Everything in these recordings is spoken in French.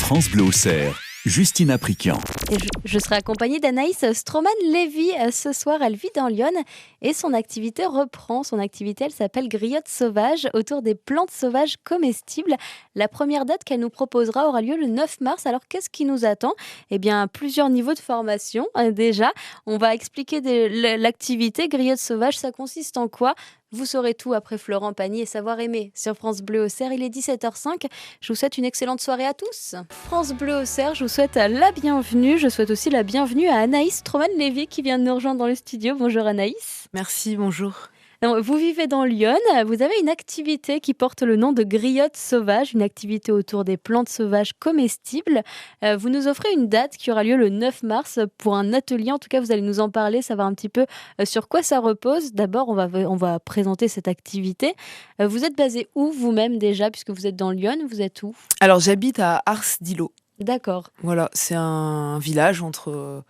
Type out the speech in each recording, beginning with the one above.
France Bleu Auxerre, Justine Apriquian. Et je serai accompagnée d'Anaïs Stroman-Lévy. Ce soir, elle vit dans Lyon et son activité reprend. Son activité, elle s'appelle Griotte sauvage, autour des plantes sauvages comestibles. La première date qu'elle nous proposera aura lieu le 9 mars. Alors, qu'est-ce qui nous attend ? Eh bien, plusieurs niveaux de formation. Déjà, on va expliquer l'activité. Griotte sauvage, ça consiste en quoi ? Vous saurez tout après Florent Pagny et Savoir aimer sur France Bleu Auxerre. Il est 17h05. Je vous souhaite une excellente soirée à tous. France Bleu Auxerre, je vous souhaite la bienvenue. Je souhaite aussi la bienvenue à Anaïs Stroman-Lévy qui vient de nous rejoindre dans le studio. Bonjour Anaïs. Merci, bonjour. Alors, vous vivez dans Lyon, vous avez une activité qui porte le nom de Griotte sauvage, une activité autour des plantes sauvages comestibles. Vous nous offrez une date qui aura lieu le 9 mars pour un atelier. En tout cas, vous allez nous en parler, savoir un petit peu sur quoi ça repose. D'abord, on va présenter cette activité. Vous êtes basé où vous-même déjà, puisque vous êtes dans Lyon, vous êtes où ? Alors, j'habite à Ars-d'Ilo. D'accord. Voilà, c'est un village entre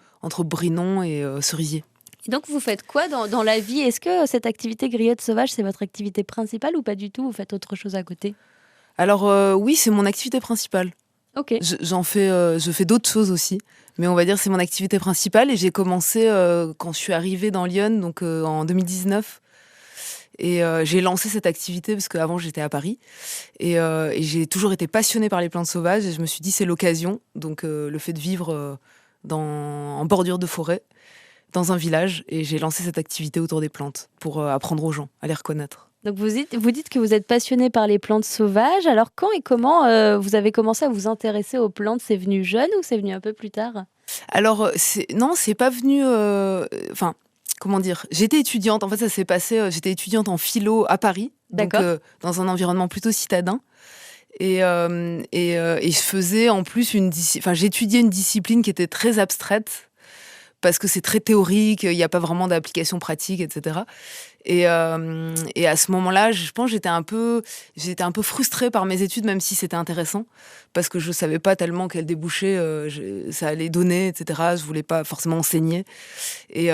Brinon et Cerisier. Et donc, vous faites quoi dans la vie ? Est-ce que cette activité griotte sauvage, c'est votre activité principale ou pas du tout ? Vous faites autre chose à côté ? Alors, oui, c'est mon activité principale. Ok. Je fais d'autres choses aussi. Mais on va dire que c'est mon activité principale. Et j'ai commencé quand je suis arrivée dans Lyon, donc en 2019. Et j'ai lancé cette activité parce qu'avant, j'étais à Paris. Et j'ai toujours été passionnée par les plantes sauvages. Et je me suis dit, c'est l'occasion. Donc, le fait de vivre en bordure de forêt, dans un village, et j'ai lancé cette activité autour des plantes pour apprendre aux gens à les reconnaître. Donc vous dites que vous êtes passionné par les plantes sauvages. Alors quand et comment vous avez commencé à vous intéresser aux plantes ? C'est venu jeune ou c'est venu un peu plus tard ? Alors, c'est pas venu... comment dire ? J'étais étudiante, en fait ça s'est passé, j'étais étudiante en philo à Paris, donc dans un environnement plutôt citadin. Et je faisais en plus j'étudiais une discipline qui était très abstraite, parce que c'est très théorique, il n'y a pas vraiment d'application pratique, etc. Et à ce moment-là, je pense que j'étais un peu frustrée par mes études, même si c'était intéressant, parce que je ne savais pas tellement quel débouché ça allait donner, etc. Je ne voulais pas forcément enseigner. Et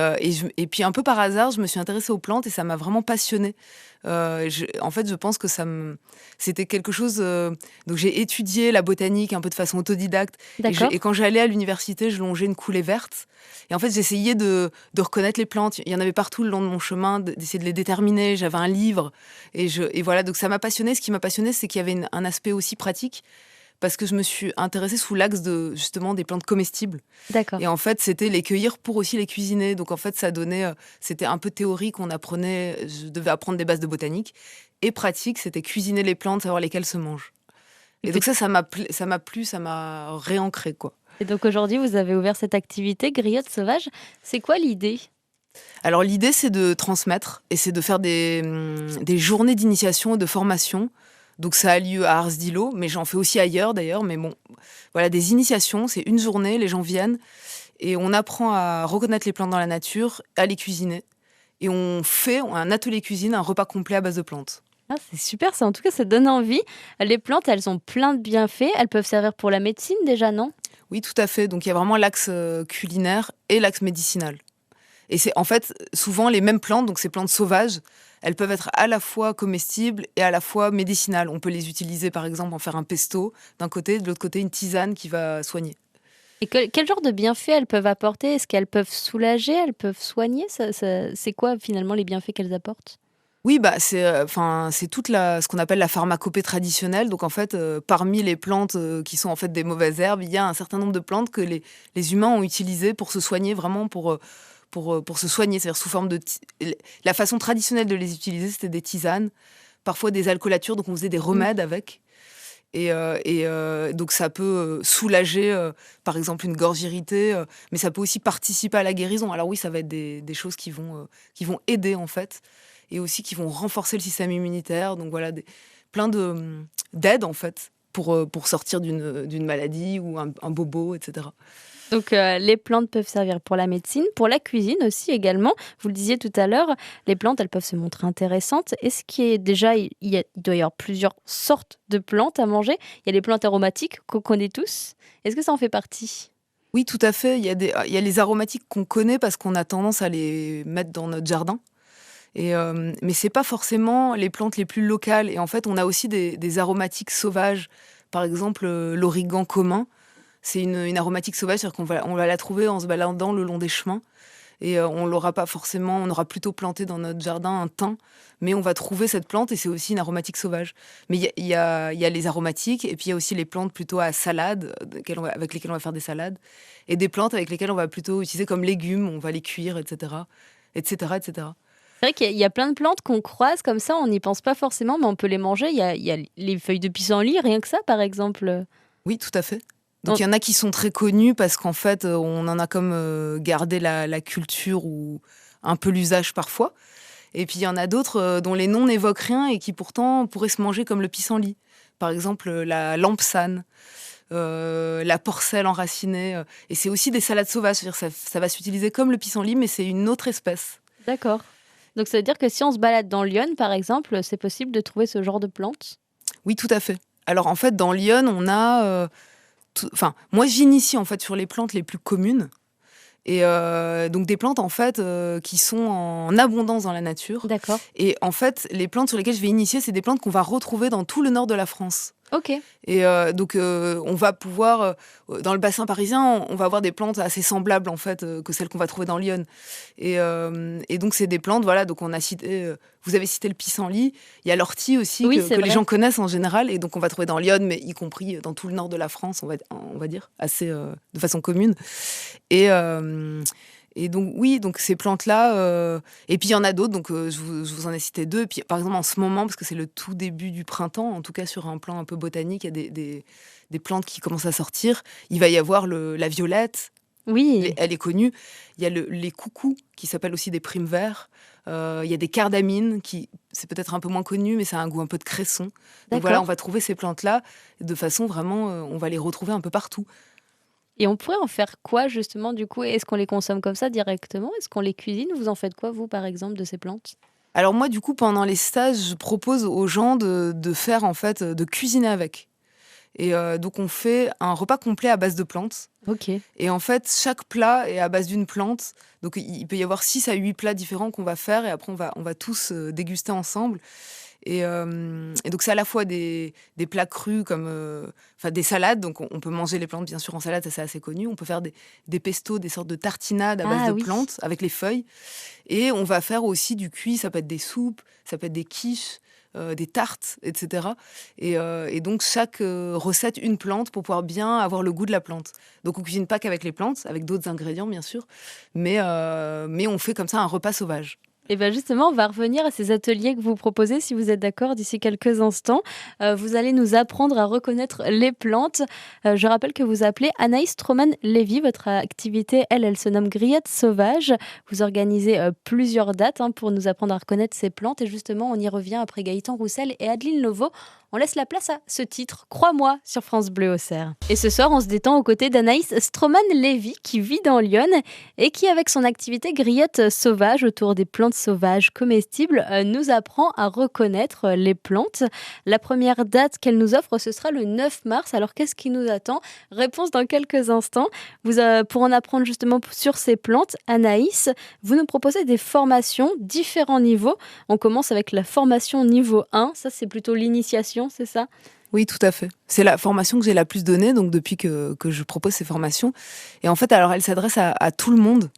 puis, un peu par hasard, je me suis intéressée aux plantes et ça m'a vraiment passionnée. En fait, je pense que c'était quelque chose... donc, j'ai étudié la botanique un peu de façon autodidacte. Et quand j'allais à l'université, je longeais une coulée verte. Et en fait, j'essayais de reconnaître les plantes. Il y en avait partout le long de mon chemin, d'essayer de les déterminer. J'avais un livre. Et voilà, donc ça m'a passionnée. Ce qui m'a passionnée, c'est qu'il y avait un aspect aussi pratique, parce que je me suis intéressée sous l'axe justement des plantes comestibles. D'accord. Et en fait, c'était les cueillir pour aussi les cuisiner. Donc en fait, ça donnait... c'était un peu théorique, on apprenait... Je devais apprendre des bases de botanique. Et pratique, c'était cuisiner les plantes, savoir lesquelles se mangent. Et donc ça m'a plu, ça m'a réancré, quoi. Et donc aujourd'hui, vous avez ouvert cette activité, Griotte sauvage. C'est quoi l'idée ? Alors l'idée, c'est de transmettre et c'est de faire des journées d'initiation et de formation. Donc ça a lieu à Ars-d'Ilo, mais j'en fais aussi ailleurs d'ailleurs. Mais bon, voilà, des initiations, c'est une journée, les gens viennent et on apprend à reconnaître les plantes dans la nature, à les cuisiner. Et on fait un atelier cuisine, un repas complet à base de plantes. Ah, c'est super, ça. En tout cas, ça donne envie. Les plantes, elles ont plein de bienfaits. Elles peuvent servir pour la médecine déjà, non ? Oui, tout à fait. Donc il y a vraiment l'axe culinaire et l'axe médicinal. Et c'est en fait souvent les mêmes plantes, donc ces plantes sauvages, elles peuvent être à la fois comestibles et à la fois médicinales. On peut les utiliser par exemple en faire un pesto d'un côté, de l'autre côté une tisane qui va soigner. Et quel genre de bienfaits elles peuvent apporter ? Est-ce qu'elles peuvent soulager ? Elles peuvent soigner ? C'est quoi finalement les bienfaits qu'elles apportent ? Oui, c'est toute ce qu'on appelle la pharmacopée traditionnelle. Donc en fait, parmi les plantes qui sont en fait des mauvaises herbes, il y a un certain nombre de plantes que les humains ont utilisées pour se soigner, vraiment pour se soigner, c'est-à-dire sous forme de... La façon traditionnelle de les utiliser, c'était des tisanes, parfois des alcoolatures, donc on faisait des remèdes avec. Et donc ça peut soulager, par exemple, une gorge irritée, mais ça peut aussi participer à la guérison. Alors oui, ça va être des choses qui vont aider, en fait, et aussi qui vont renforcer le système immunitaire. Donc voilà, plein d'aides, en fait, pour sortir d'une maladie ou un bobo, etc. Donc les plantes peuvent servir pour la médecine, pour la cuisine aussi également. Vous le disiez tout à l'heure, les plantes, elles peuvent se montrer intéressantes. Est-ce qu'il y a déjà, il doit y avoir plusieurs sortes de plantes à manger ? Il y a les plantes aromatiques qu'on connaît tous. Est-ce que ça en fait partie ? Oui, tout à fait. Il y a les aromatiques qu'on connaît parce qu'on a tendance à les mettre dans notre jardin. Mais c'est pas forcément les plantes les plus locales. Et en fait, on a aussi des aromatiques sauvages Par exemple, l'origan commun, c'est une aromatique sauvage, c'est-à-dire on va la trouver en se baladant le long des chemins. Et on l'aura pas forcément, on aura plutôt planté dans notre jardin un thym, mais on va trouver cette plante et c'est aussi une aromatique sauvage. Mais il y a les aromatiques et puis il y a aussi les plantes plutôt à salade, avec lesquelles on va faire des salades, et des plantes avec lesquelles on va plutôt utiliser comme légumes, on va les cuire, etc. etc., etc. C'est vrai qu'il y a plein de plantes qu'on croise comme ça, on n'y pense pas forcément, mais on peut les manger. Il y a les feuilles de pissenlit, rien que ça, par exemple. Oui, tout à fait. Donc il y en a qui sont très connus parce qu'en fait, on en a comme gardé la culture ou un peu l'usage parfois. Et puis il y en a d'autres dont les noms n'évoquent rien et qui pourtant pourraient se manger comme le pissenlit. Par exemple, la lampsane, la porcelle enracinée. Et c'est aussi des salades sauvages, c'est-à-dire ça va s'utiliser comme le pissenlit, mais c'est une autre espèce. D'accord. Donc ça veut dire que si on se balade dans Lyon, par exemple, c'est possible de trouver ce genre de plantes? Oui, tout à fait. Alors en fait, dans Lyon, on a... moi, j'initie en fait sur les plantes les plus communes. Et donc des plantes en fait qui sont en abondance dans la nature. D'accord. Et en fait, les plantes sur lesquelles je vais initier, c'est des plantes qu'on va retrouver dans tout le nord de la France. Ok. Et donc on va pouvoir dans le bassin parisien, on va avoir des plantes assez semblables en fait que celles qu'on va trouver dans Lyon. Et donc c'est des plantes, voilà. Donc on a cité, vous avez cité le pissenlit. Il y a l'ortie aussi Oui, que les gens connaissent en général. Et donc on va trouver dans Lyon, mais y compris dans tout le nord de la France, on va dire assez de façon commune. Et donc oui, donc ces plantes-là, et puis il y en a d'autres, donc je vous en ai cité deux. Et puis par exemple en ce moment, parce que c'est le tout début du printemps, en tout cas sur un plan un peu botanique, il y a des plantes qui commencent à sortir. Il va y avoir la violette, Oui. elle est connue. Il y a les coucous qui s'appellent aussi des primes verts. Il y a des cardamines qui, c'est peut-être un peu moins connu, mais ça a un goût un peu de cresson. Donc voilà, on va trouver ces plantes-là de façon vraiment, on va les retrouver un peu partout. Et on pourrait en faire quoi justement du coup? Est-ce qu'on les consomme comme ça directement? Est-ce qu'on les cuisine? Vous en faites quoi vous par exemple de ces plantes? Alors moi du coup pendant les stages, je propose aux gens de faire en fait, de cuisiner avec. Et donc on fait un repas complet à base de plantes. Ok. Et en fait chaque plat est à base d'une plante. Donc il peut y avoir 6 à 8 plats différents qu'on va faire et après on va tous déguster ensemble. Et donc c'est à la fois des plats crus comme des salades, donc on peut manger les plantes bien sûr en salade, ça c'est assez connu. On peut faire des pestos, des sortes de tartinades à base de plantes avec les feuilles. Et on va faire aussi du cuit, ça peut être des soupes, ça peut être des quiches, des tartes, etc. Et donc chaque recette une plante pour pouvoir bien avoir le goût de la plante. Donc on cuisine pas qu'avec les plantes, avec d'autres ingrédients bien sûr, mais on fait comme ça un repas sauvage. Et bien justement, on va revenir à ces ateliers que vous proposez, si vous êtes d'accord, d'ici quelques instants. Vous allez nous apprendre à reconnaître les plantes. Je rappelle que vous appelez Anaïs Stroman-Lévy. Votre activité, elle se nomme Griotte Sauvage. Vous organisez plusieurs dates pour nous apprendre à reconnaître ces plantes. Et justement, on y revient après Gaëtan Roussel et Adeline Lovo. On laisse la place à ce titre, Crois-moi, sur France Bleu Auxerre. Et ce soir, on se détend aux côtés d'Anaïs Stroman-Lévy, qui vit dans Lyon et qui, avec son activité Griotte Sauvage autour des plantes sauvages comestibles, nous apprend à reconnaître les plantes. La première date qu'elle nous offre, ce sera le 9 mars. Alors, qu'est-ce qui nous attend? Réponse dans quelques instants. Pour en apprendre justement sur ces plantes, Anaïs, vous nous proposez des formations, différents niveaux. On commence avec la formation niveau 1. Ça, c'est plutôt l'initiation, c'est ça? Oui, tout à fait. C'est la formation que j'ai la plus donnée, donc depuis que je propose ces formations. Et en fait, alors, elle s'adresse à tout le monde.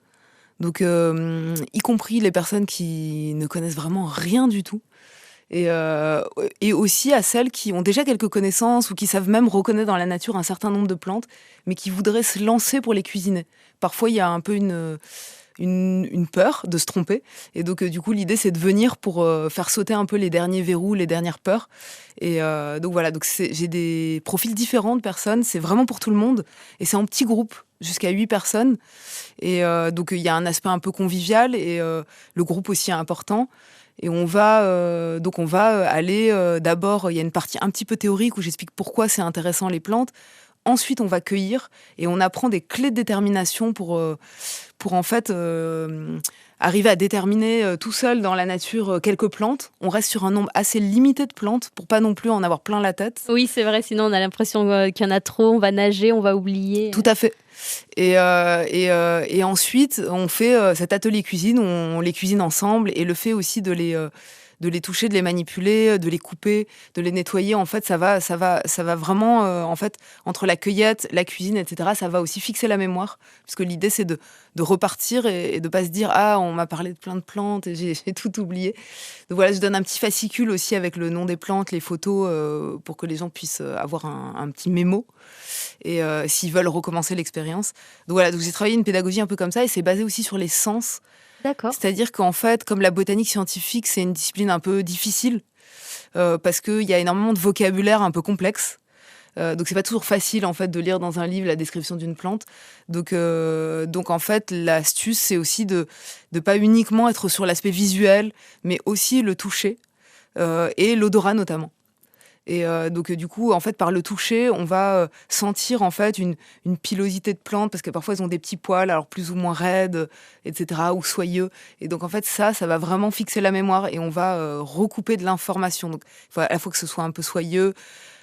Donc, y compris les personnes qui ne connaissent vraiment rien du tout. Et aussi à celles qui ont déjà quelques connaissances ou qui savent même reconnaître dans la nature un certain nombre de plantes, mais qui voudraient se lancer pour les cuisiner. Parfois, il y a un peu une peur de se tromper. Et donc, du coup, l'idée, c'est de venir pour faire sauter un peu les derniers verrous, les dernières peurs. Et donc, voilà. Donc, j'ai des profils différents de personnes. C'est vraiment pour tout le monde. Et c'est en petits groupes, jusqu'à 8 personnes. Et donc, il y a un aspect un peu convivial et le groupe aussi est important. Et on va aller d'abord, il y a une partie un petit peu théorique où j'explique pourquoi c'est intéressant les plantes. Ensuite, on va cueillir et on apprend des clés de détermination pour en fait arriver à déterminer tout seul dans la nature quelques plantes. On reste sur un nombre assez limité de plantes pour pas non plus en avoir plein la tête. Oui, c'est vrai, sinon on a l'impression qu'il y en a trop, on va nager, on va oublier. Tout à fait. Et ensuite, on fait cet atelier cuisine, on les cuisine ensemble et le fait aussi de de les toucher, de les manipuler, de les couper, de les nettoyer. En fait, ça va vraiment, en fait, entre la cueillette, la cuisine, etc., ça va aussi fixer la mémoire. Parce que l'idée, c'est de repartir et de pas se dire « Ah, on m'a parlé de plein de plantes et j'ai tout oublié ». Donc voilà, je donne un petit fascicule aussi avec le nom des plantes, les photos, pour que les gens puissent avoir un petit mémo. Et s'ils veulent recommencer l'expérience. Donc voilà, donc j'ai travaillé une pédagogie un peu comme ça et c'est basé aussi sur les sens. D'accord. C'est-à-dire qu'en fait, comme la botanique scientifique, c'est une discipline un peu difficile parce qu'il y a énormément de vocabulaire un peu complexe. Donc c'est pas toujours facile en fait de lire dans un livre la description d'une plante. Donc en fait l'astuce c'est aussi de pas uniquement être sur l'aspect visuel, mais aussi le toucher et l'odorat notamment. Et donc du coup, en fait, par le toucher, on va sentir en fait une pilosité de plantes parce que parfois elles ont des petits poils, alors plus ou moins raides, etc., ou soyeux. Et donc en fait, ça va vraiment fixer la mémoire et on va recouper de l'information. Donc il faut à la fois que ce soit un peu soyeux,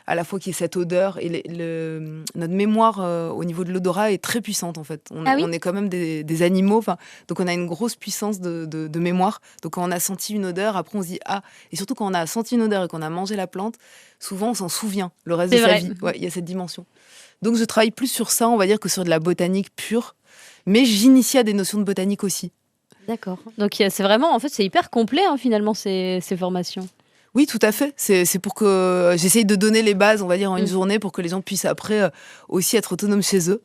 à la fois qu'il y ait cette odeur. Et notre mémoire au niveau de l'odorat est très puissante en fait. Ah oui. On est quand même des animaux, donc on a une grosse puissance de mémoire. Donc quand on a senti une odeur, après on se dit ah. Et surtout quand on a senti une odeur et qu'on a mangé la plante, souvent on s'en souvient le reste de sa vie. Ouais, il y a cette dimension. Donc je travaille plus sur ça, on va dire, que sur de la botanique pure. Mais j'initie à des notions de botanique aussi. D'accord. Donc c'est vraiment, en fait, c'est hyper complet finalement ces formations. Oui, tout à fait. C'est pour que j'essaye de donner les bases, on va dire, en une journée pour que les gens puissent après aussi être autonomes chez eux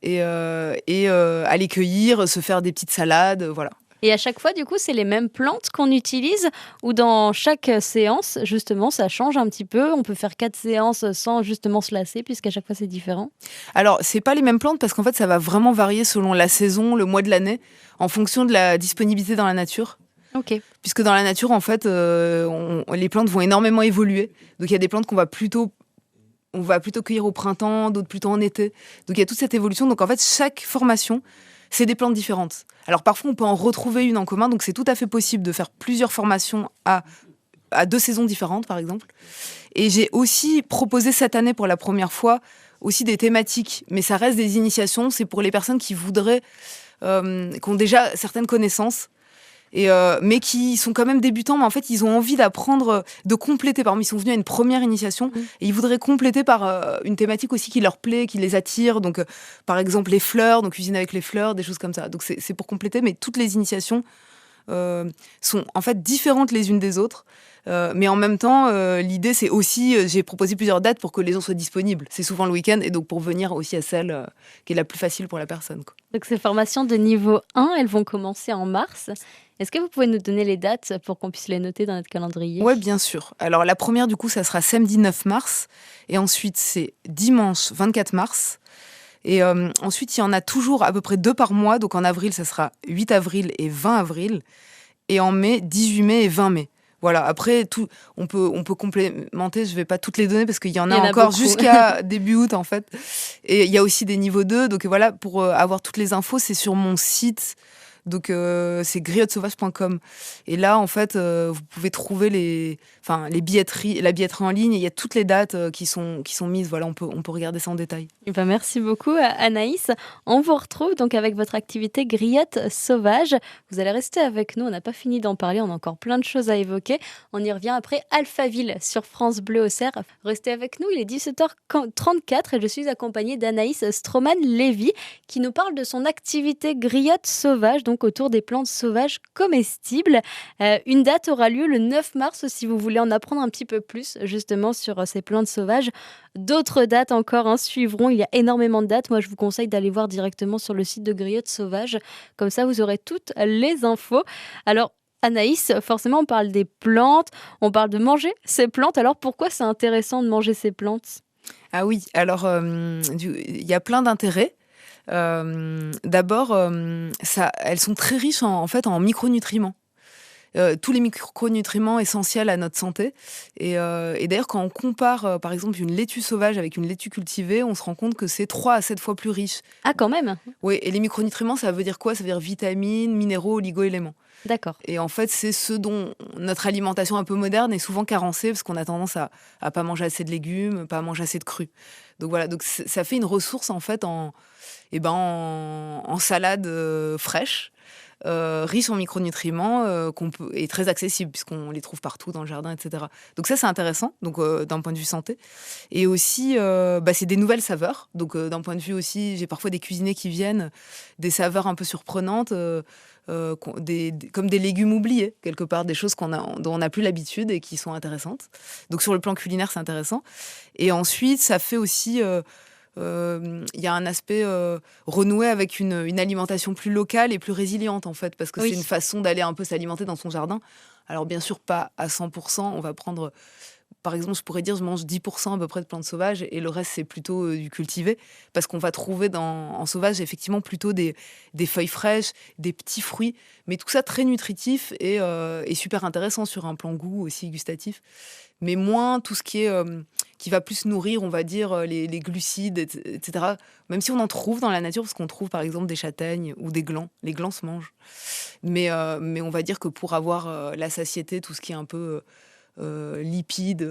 et aller cueillir, se faire des petites salades, voilà. Et à chaque fois, du coup, c'est les mêmes plantes qu'on utilise ou dans chaque séance, justement, ça change un petit peu. On peut faire 4 séances sans justement se lasser puisqu'à chaque fois, c'est différent. Alors, c'est pas les mêmes plantes parce qu'en fait, ça va vraiment varier selon la saison, le mois de l'année, en fonction de la disponibilité dans la nature. Ok. Puisque dans la nature, en fait, les plantes vont énormément évoluer. Donc, il y a des plantes qu'on va plutôt cueillir au printemps, d'autres plutôt en été. Donc, il y a toute cette évolution. Donc, en fait, chaque formation, c'est des plantes différentes. Alors, parfois, on peut en retrouver une en commun. Donc, c'est tout à fait possible de faire plusieurs formations à 2 saisons différentes, par exemple. Et j'ai aussi proposé cette année, pour la première fois, aussi des thématiques. Mais ça reste des initiations. C'est pour les personnes qui voudraient, qui ont déjà certaines connaissances. Mais qui sont quand même débutants, mais en fait, ils ont envie d'apprendre, de compléter. Par exemple, ils sont venus à une première initiation et ils voudraient compléter par une thématique aussi qui leur plaît, qui les attire. Donc, par exemple, les fleurs, donc cuisine avec les fleurs, des choses comme ça. Donc, c'est pour compléter, mais toutes les initiations sont en fait différentes les unes des autres. Mais en même temps, l'idée, c'est aussi, j'ai proposé plusieurs dates pour que les gens soient disponibles. C'est souvent le week-end, et donc pour venir aussi à celle qui est la plus facile pour la personne, quoi. Donc ces formations de niveau 1, elles vont commencer en mars. Est-ce que vous pouvez nous donner les dates pour qu'on puisse les noter dans notre calendrier ? Oui, bien sûr. Alors la première, du coup, ça sera samedi 9 mars. Et ensuite, c'est dimanche 24 mars. Et ensuite, il y en a toujours à peu près 2 par mois. Donc en avril, ça sera 8 avril et 20 avril. Et en mai, 18 mai et 20 mai. Voilà, après, on peut complémenter, je ne vais pas toutes les donner parce qu'il y en a encore jusqu'à début août, en fait. Et il y a aussi des niveaux 2. Donc voilà, pour avoir toutes les infos, c'est sur mon site. Donc c'est griottesauvages.com. Et là, en fait, vous pouvez trouver la billetterie en ligne. Et il y a toutes les dates qui sont mises. Voilà, on peut regarder ça en détail. Et ben merci beaucoup Anaïs. On vous retrouve donc avec votre activité Griotte Sauvage. Vous allez rester avec nous, on n'a pas fini d'en parler, on a encore plein de choses à évoquer. On y revient après Alphaville sur France Bleu Auxerre. Restez avec nous, il est 17h34 et je suis accompagnée d'Anaïs Stroman-Lévy qui nous parle de son activité Griotte Sauvage, donc autour des plantes sauvages comestibles. Une date aura lieu le 9 mars si vous voulez en apprendre un petit peu plus justement sur ces plantes sauvages. D'autres dates encore suivront, il y a énormément de dates. Moi, je vous conseille d'aller voir directement sur le site de Griotte Sauvage. Comme ça, vous aurez toutes les infos. Alors, Anaïs, forcément, on parle des plantes, on parle de manger ces plantes. Alors, pourquoi c'est intéressant de manger ces plantes ? Ah oui, alors, il y a plein d'intérêts. D'abord, elles sont très riches en fait en micronutriments. Tous les micronutriments essentiels à notre santé. Et d'ailleurs, quand on compare, par exemple, une laitue sauvage avec une laitue cultivée, on se rend compte que c'est 3 à 7 fois plus riche. Ah, quand même ? Oui, et les micronutriments, ça veut dire quoi ? Ça veut dire vitamines, minéraux, oligo-éléments. D'accord. Et en fait, c'est ce dont notre alimentation un peu moderne est souvent carencée, parce qu'on a tendance à pas manger assez de légumes, pas manger assez de crus. Donc voilà, donc ça fait une ressource en fait en salade fraîche. riche en micronutriments, et très accessible puisqu'on les trouve partout dans le jardin, etc. Donc ça, c'est intéressant, donc d'un point de vue santé. Et aussi, c'est des nouvelles saveurs. Donc d'un point de vue aussi, j'ai parfois des cuisiniers qui viennent, des saveurs un peu surprenantes, comme des légumes oubliés, quelque part, des choses dont on n'a plus l'habitude et qui sont intéressantes. Donc sur le plan culinaire, c'est intéressant. Et ensuite, ça fait aussi... y a un aspect renoué avec une alimentation plus locale et plus résiliente, en fait, parce que c'est une façon d'aller un peu s'alimenter dans son jardin. Alors, bien sûr, pas à 100%. On va prendre, par exemple, je pourrais dire, je mange 10% à peu près de plantes sauvages et le reste, c'est plutôt du cultivé, parce qu'on va trouver en sauvage, effectivement, plutôt des feuilles fraîches, des petits fruits, mais tout ça très nutritif et super intéressant sur un plan goût aussi gustatif. Mais moins tout ce qui va plus nourrir, on va dire, les glucides, etc. Même si on en trouve dans la nature, parce qu'on trouve par exemple des châtaignes ou des glands. Les glands se mangent. Mais on va dire que pour avoir la satiété, tout ce qui est un peu lipides,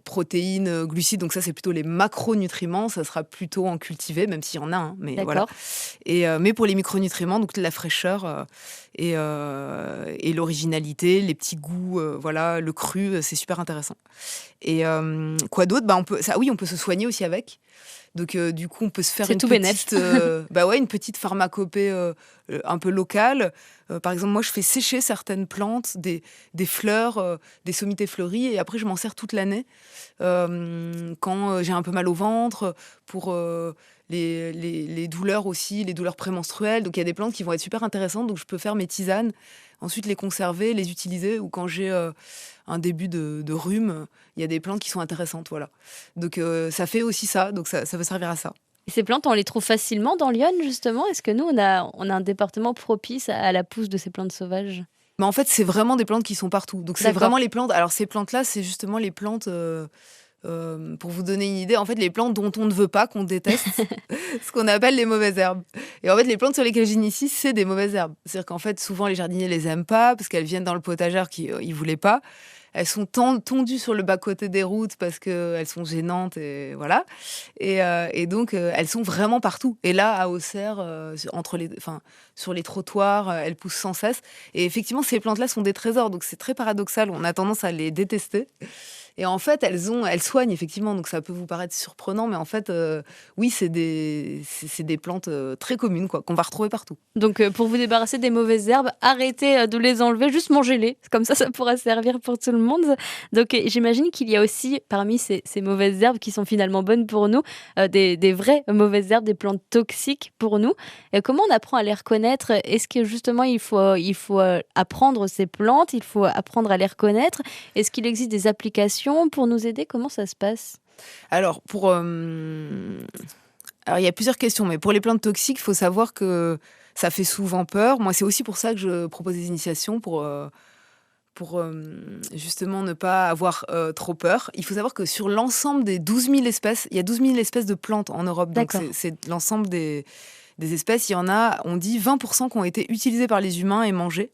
protéines, glucides, donc ça c'est plutôt les macronutriments, ça sera plutôt en cultivé, même s'il y en a, hein, mais voilà. Mais pour les micronutriments, donc la fraîcheur et l'originalité, les petits goûts, voilà, le cru, c'est super intéressant. Et quoi d'autre ? On peut se soigner aussi avec. Donc du coup, on peut se faire une petite pharmacopée un peu locale. Par exemple, moi, je fais sécher certaines plantes, des fleurs, des sommités fleuries, et après, je m'en sers toute l'année. Quand j'ai un peu mal au ventre, pour les douleurs aussi, les douleurs prémenstruelles. Donc, il y a des plantes qui vont être super intéressantes. Donc, je peux faire mes tisanes, ensuite les conserver, les utiliser. Ou quand j'ai un début de rhume, il y a des plantes qui sont intéressantes. Voilà. Donc, ça fait aussi ça. Donc, ça peut servir à ça. Et ces plantes, on les trouve facilement dans Lyon, justement ? Est-ce que nous, on a un département propice à la pousse de ces plantes sauvages ? Mais en fait, c'est vraiment des plantes qui sont partout. Donc, c'est vraiment les plantes. Alors, ces plantes-là, c'est justement les plantes... pour vous donner une idée, en fait, les plantes dont on ne veut pas, qu'on déteste, ce qu'on appelle les mauvaises herbes. Et en fait, les plantes sur lesquelles j'initie, c'est des mauvaises herbes. C'est-à-dire qu'en fait, souvent, les jardiniers les aiment pas parce qu'elles viennent dans le potagère qu'ils voulaient pas. Elles sont tondues sur le bas-côté des routes parce qu'elles sont gênantes et voilà. Et donc, elles sont vraiment partout. Et là, à Auxerre, sur les trottoirs, elles poussent sans cesse. Et effectivement, ces plantes-là sont des trésors. Donc, c'est très paradoxal. On a tendance à les détester. Et en fait, elles soignent, effectivement. Donc, ça peut vous paraître surprenant. Mais en fait, oui, c'est des plantes très communes, quoi, qu'on va retrouver partout. Donc, pour vous débarrasser des mauvaises herbes, arrêtez de les enlever, juste mangez-les. Comme ça pourra servir pour tout le monde. Donc, j'imagine qu'il y a aussi, parmi ces mauvaises herbes qui sont finalement bonnes pour nous, des vraies mauvaises herbes, des plantes toxiques pour nous. Et comment on apprend à les reconnaître ? Est-ce que justement, il faut apprendre ces plantes, il faut apprendre à les reconnaître ? Est-ce qu'il existe des applications pour nous aider ? Comment ça se passe ? Alors, il y a plusieurs questions, mais pour les plantes toxiques, il faut savoir que ça fait souvent peur. Moi, c'est aussi pour ça que je propose des initiations pour justement ne pas avoir trop peur. Il faut savoir que sur l'ensemble des 12 000 espèces, il y a 12 000 espèces de plantes en Europe. Donc, c'est l'ensemble des espèces. Il y en a, on dit, 20% qui ont été utilisées par les humains et mangées.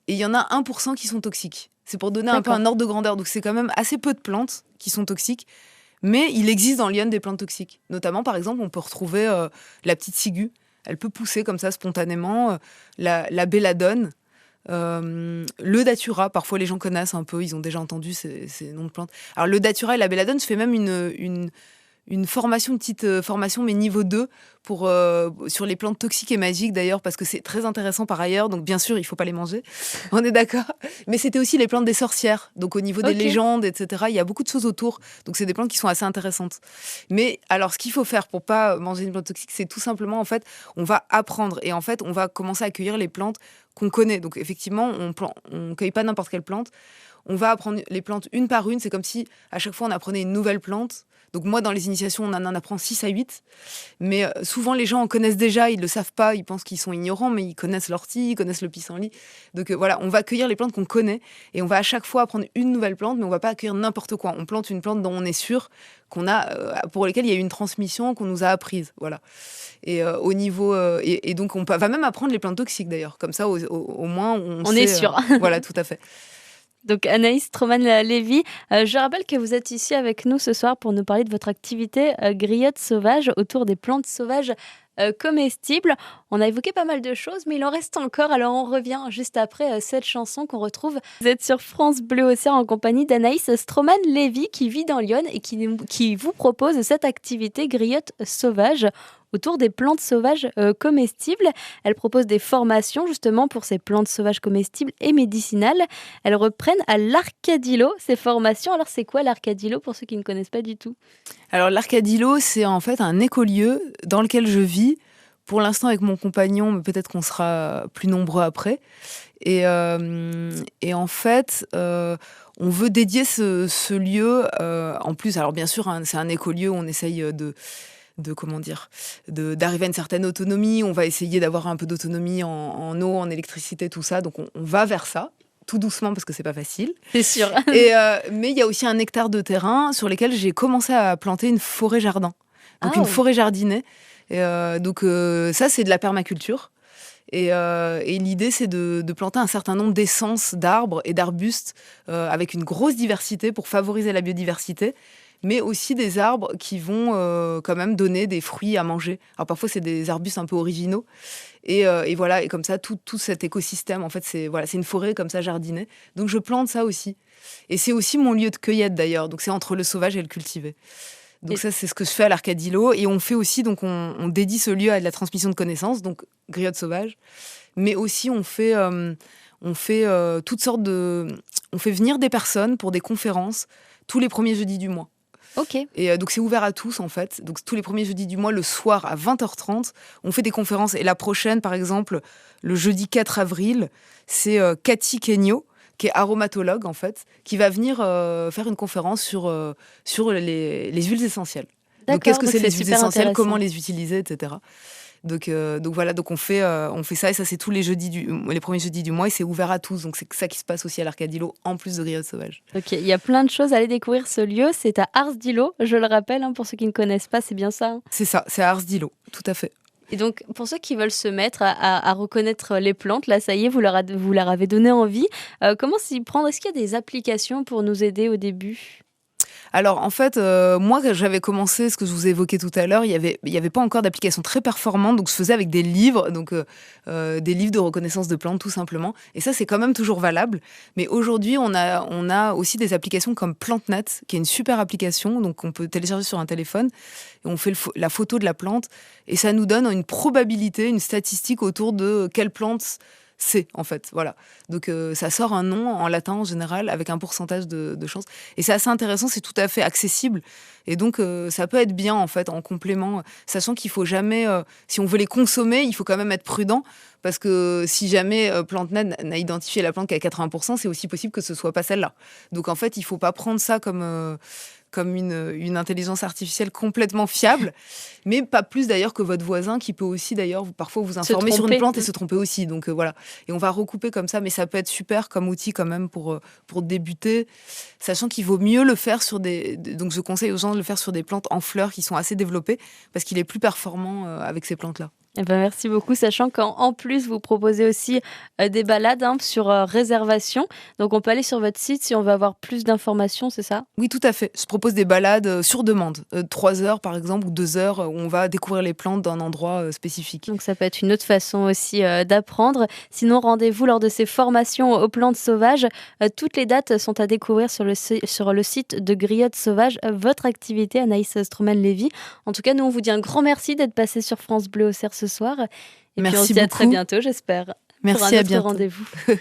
Et il y en a 1% qui sont toxiques. C'est pour donner un peu un ordre de grandeur. Donc, c'est quand même assez peu de plantes qui sont toxiques. Mais il existe dans l'Yonne des plantes toxiques. Notamment, par exemple, on peut retrouver la petite ciguë. Elle peut pousser comme ça spontanément. La belladone. Le datura. Parfois, les gens connaissent un peu. Ils ont déjà entendu ces noms de plantes. Alors, le datura et la belladone, je fais même une petite formation, mais niveau 2, sur les plantes toxiques et magiques d'ailleurs, parce que c'est très intéressant par ailleurs. Donc bien sûr, il ne faut pas les manger, on est d'accord. Mais c'était aussi les plantes des sorcières. Donc au niveau des légendes, etc., il y a beaucoup de choses autour. Donc c'est des plantes qui sont assez intéressantes. Mais alors, ce qu'il faut faire pour ne pas manger une plante toxique, c'est tout simplement, en fait, on va apprendre. Et en fait, on va commencer à accueillir les plantes qu'on connaît. Donc effectivement, on ne cueille pas n'importe quelle plante. On va apprendre les plantes une par une. C'est comme si à chaque fois, on apprenait une nouvelle plante. Donc moi, dans les initiations, on en apprend 6 à 8. Mais souvent, les gens en connaissent déjà, ils ne le savent pas, ils pensent qu'ils sont ignorants, mais ils connaissent l'ortie, ils connaissent le pissenlit. Donc voilà, on va accueillir les plantes qu'on connaît et on va à chaque fois apprendre une nouvelle plante, mais on ne va pas accueillir n'importe quoi. On plante une plante dont on est sûr pour lesquelles il y a eu une transmission qu'on nous a apprise. Voilà. Et au niveau... et donc, on va même apprendre les plantes toxiques, d'ailleurs. Comme ça, au moins, on sait, est sûr. Voilà, tout à fait. Donc Anaïs Stroman-Lévy, je rappelle que vous êtes ici avec nous ce soir pour nous parler de votre activité griotte sauvage autour des plantes sauvages comestibles. On a évoqué pas mal de choses, mais il en reste encore. Alors on revient juste après cette chanson qu'on retrouve. Vous êtes sur France Bleu Auxerre en compagnie d'Anaïs Stroman-Lévy qui vit dans Lyon et qui vous propose cette activité griotte sauvage autour des plantes sauvages comestibles. Elle propose des formations justement pour ces plantes sauvages comestibles et médicinales. Elles reprennent à l'Arcadillo ces formations. Alors c'est quoi l'Arcadillo pour ceux qui ne connaissent pas du tout? Alors l'Arcadillo, c'est en fait un écolieu dans lequel je vis, pour l'instant avec mon compagnon, mais peut-être qu'on sera plus nombreux après. Et en fait, on veut dédier ce lieu, en plus, alors bien sûr, c'est un écolieu, on essaye d'arriver à une certaine autonomie. On va essayer d'avoir un peu d'autonomie en eau, en électricité, tout ça. Donc on va vers ça, tout doucement parce que c'est pas facile. C'est sûr. Mais il y a aussi un hectare de terrain sur lequel j'ai commencé à planter une forêt jardin. Donc une forêt jardinée. Donc ça, c'est de la permaculture. Et l'idée, c'est de planter un certain nombre d'essences d'arbres et d'arbustes avec une grosse diversité pour favoriser la biodiversité, mais aussi des arbres qui vont quand même donner des fruits à manger. Alors parfois, c'est des arbustes un peu originaux. Et voilà, et comme ça, tout cet écosystème, en fait, c'est une forêt comme ça jardinée. Donc je plante ça aussi. Et c'est aussi mon lieu de cueillette d'ailleurs. Donc c'est entre le sauvage et le cultivé. Donc ça, c'est ce que je fais à l'Arcadillo. Et on fait aussi, donc on dédie ce lieu à de la transmission de connaissances, donc griotte sauvage. Mais aussi, on fait toutes sortes on fait venir des personnes pour des conférences tous les premiers jeudis du mois. Ok. Et donc c'est ouvert à tous en fait. Donc tous les premiers jeudis du mois, le soir à 20h30, on fait des conférences. Et la prochaine, par exemple, le jeudi 4 avril, c'est Cathy Kenyo, qui est aromatologue en fait, qui va venir faire une conférence sur les huiles essentielles. Donc qu'est-ce que c'est les huiles essentielles, comment les utiliser, etc. Donc voilà, donc on fait ça, et ça c'est tous les premiers jeudis du mois, et c'est ouvert à tous. Donc c'est ça qui se passe aussi à l'Arcadillo, en plus de griotte sauvage. Ok, il y a plein de choses à aller découvrir. Ce lieu, c'est à Ars-Dilo, je le rappelle, pour ceux qui ne connaissent pas, c'est bien ça, hein. C'est ça, c'est à Ars-Dilo, tout à fait. Et donc, pour ceux qui veulent se mettre à reconnaître les plantes, là, ça y est, vous leur avez donné envie. Comment s'y prendre? Est-ce qu'il y a des applications pour nous aider au début? Alors en fait, moi quand j'avais commencé ce que je vous ai évoqué tout à l'heure, il y avait pas encore d'application très performante, donc je faisais avec des livres, donc des livres de reconnaissance de plantes tout simplement. Et ça c'est quand même toujours valable. Mais aujourd'hui on a aussi des applications comme PlanteNet, qui est une super application, donc on peut télécharger sur un téléphone et on fait la photo de la plante et ça nous donne une probabilité, une statistique autour de quelle plante c'est, en fait, voilà. Donc ça sort un nom en latin en général avec un pourcentage de chance. Et c'est assez intéressant, c'est tout à fait accessible. Et donc ça peut être bien en fait en complément, sachant qu'il faut jamais, si on veut les consommer, il faut quand même être prudent. Parce que si jamais PlanteNet n'a identifié la plante qu'à 80%, c'est aussi possible que ce soit pas celle-là. Donc en fait, il faut pas prendre ça comme une intelligence artificielle complètement fiable, mais pas plus d'ailleurs que votre voisin qui peut aussi d'ailleurs parfois vous informer sur une plante et se tromper aussi. Donc voilà. Et on va recouper comme ça, mais ça peut être super comme outil quand même pour débuter, sachant qu'il vaut mieux le faire donc je conseille aux gens de le faire sur des plantes en fleurs qui sont assez développées, parce qu'il est plus performant avec ces plantes-là. Eh ben, merci beaucoup, sachant qu'en plus, vous proposez aussi des balades sur réservation. Donc, on peut aller sur votre site si on veut avoir plus d'informations, c'est ça? Oui, tout à fait. Je propose des balades sur demande, 3 heures par exemple, ou 2 heures, où on va découvrir les plantes d'un endroit spécifique. Donc, ça peut être une autre façon aussi d'apprendre. Sinon, rendez-vous lors de ces formations aux plantes sauvages. Toutes les dates sont à découvrir sur le site de Griotte Sauvage, votre activité, Anaïs Stroman-Lévy. En tout cas, nous, on vous dit un grand merci d'être passé sur France Bleu Auxerre ce soir. Et merci puis on se dit beaucoup. À très bientôt, j'espère. Merci, pour un autre à bientôt. rendez-vous.